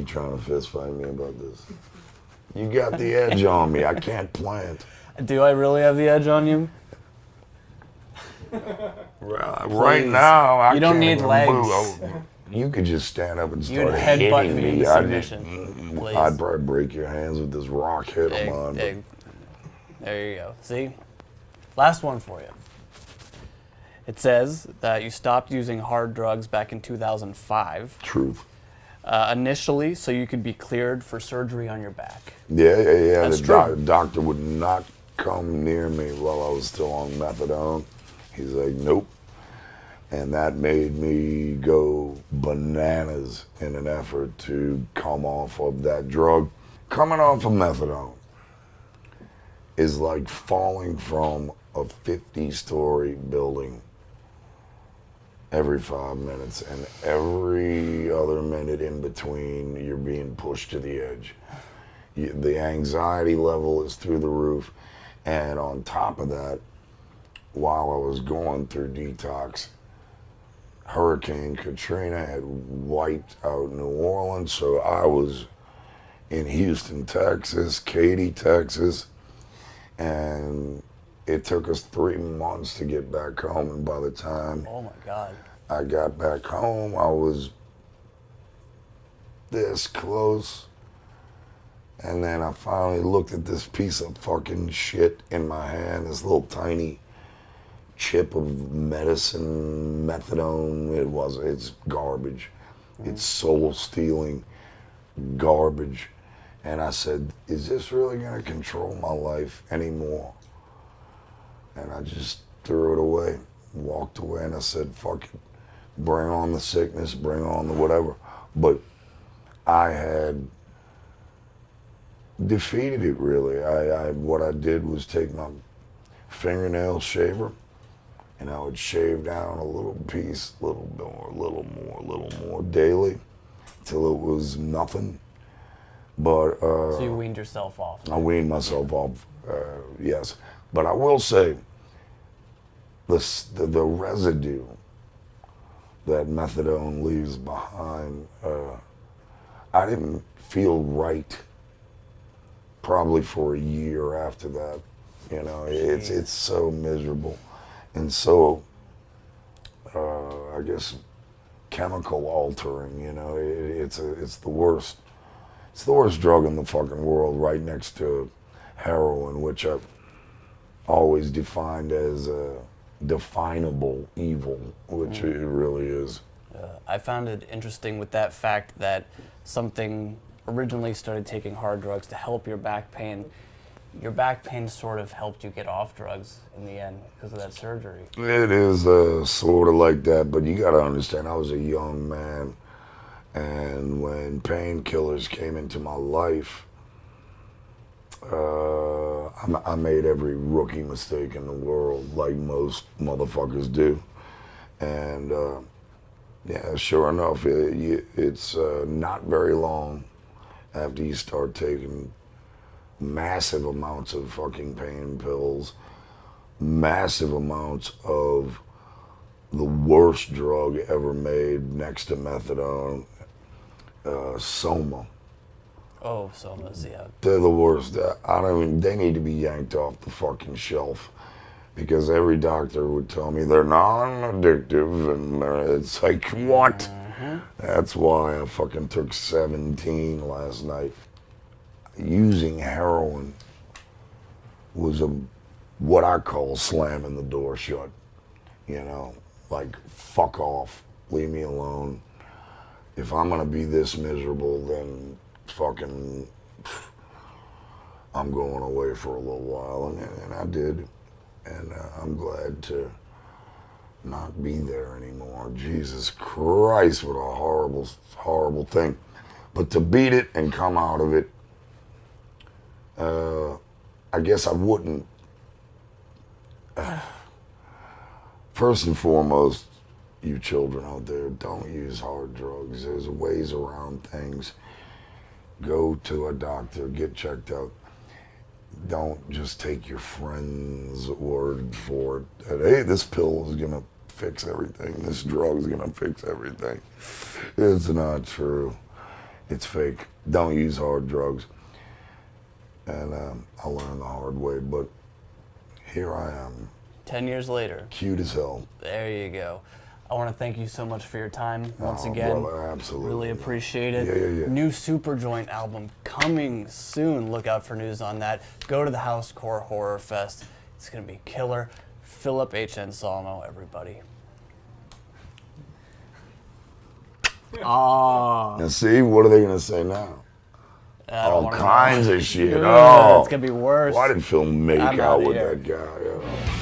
You trying to fist fight me about this? You got the edge on me. I can't plant. Do I really have the edge on you? Right now, I You don't can't need even legs. move. You could just stand up and You'd start headbutt hitting me in me. submission, please. I'd probably break your hands with this rock hit of mine. There you go. See? Last one for you. It says that you stopped using hard drugs back in 2005. Truth. Initially, so you could be cleared for surgery on your back. Yeah. That's The true. doctor would not come near me while I was still on methadone. He's like, nope. And that made me go bananas in an effort to come off of that drug. Coming off of methadone is like falling from a 50-story building every 5 minutes, and every other minute in between, you're being pushed to the edge. The anxiety level is through the roof, and on top of that, while I was going through detox, Hurricane Katrina had wiped out New Orleans, so I was in Houston, Texas, Katy, Texas, and it took us 3 months to get back home, and by the time Oh my God. I got back home, I was this close, and then I finally looked at this piece of fucking shit in my hand, this little tiny chip of medicine, methadone. It's garbage. It's soul-stealing garbage. And I said, is this really gonna control my life anymore? And I just threw it away, walked away, and I said, fuck it. Bring on the sickness, bring on the whatever. But I had defeated it, really. What I did was take my fingernail shaver, and I would shave down a little piece, a little more daily, till it was nothing. But So you weaned yourself off. I weaned myself off, yes. But I will say, the residue that methadone leaves behind, I didn't feel right probably for a year after that. You know, it's so miserable. And so, I guess, chemical altering, you know, it's the worst. It's the worst drug in the fucking world, right next to heroin, which I've always defined as a definable evil, which it really is. I found it interesting with that fact that something originally started taking hard drugs to help your back pain. Your back pain sort of helped you get off drugs in the end because of that surgery. It is sort of like that, but you got to understand, I was a young man, and when painkillers came into my life, I made every rookie mistake in the world, like most motherfuckers do. And yeah, sure enough, it's not very long after you start taking massive amounts of fucking pain pills, massive amounts of the worst drug ever made next to methadone, Soma. Oh, Somas, yeah. They're the worst. They need to be yanked off the fucking shelf, because every doctor would tell me they're non-addictive, and it's like, what? Mm-hmm. That's why I fucking took 17 last night. Using heroin was what I call slamming the door shut. You know, like, fuck off, leave me alone. If I'm gonna be this miserable, then fucking, I'm going away for a little while, and I did, and I'm glad to not be there anymore. Jesus Christ, what a horrible, horrible thing. But to beat it and come out of it, I guess I wouldn't. First and foremost, you children out there, don't use hard drugs. There's ways around things. Go to a doctor, get checked out. Don't just take your friend's word for it. That, hey, this pill is gonna fix everything. This drug is gonna fix everything. It's not true. It's fake. Don't use hard drugs. And I learned the hard way, but here I am. 10 years later. Cute as hell. There you go. I want to thank you so much for your time once Oh, again. brother, absolutely. Really appreciate it. Yeah. New Superjoint album coming soon. Look out for news on that. Go to the Housecore Horror Fest. It's going to be killer. Philip H. Anselmo, everybody. Now see, what are they going to say now? All wanna kinds of shit. know. Oh, It's going to be worse. why did Phil make I'm out outta with here. that guy?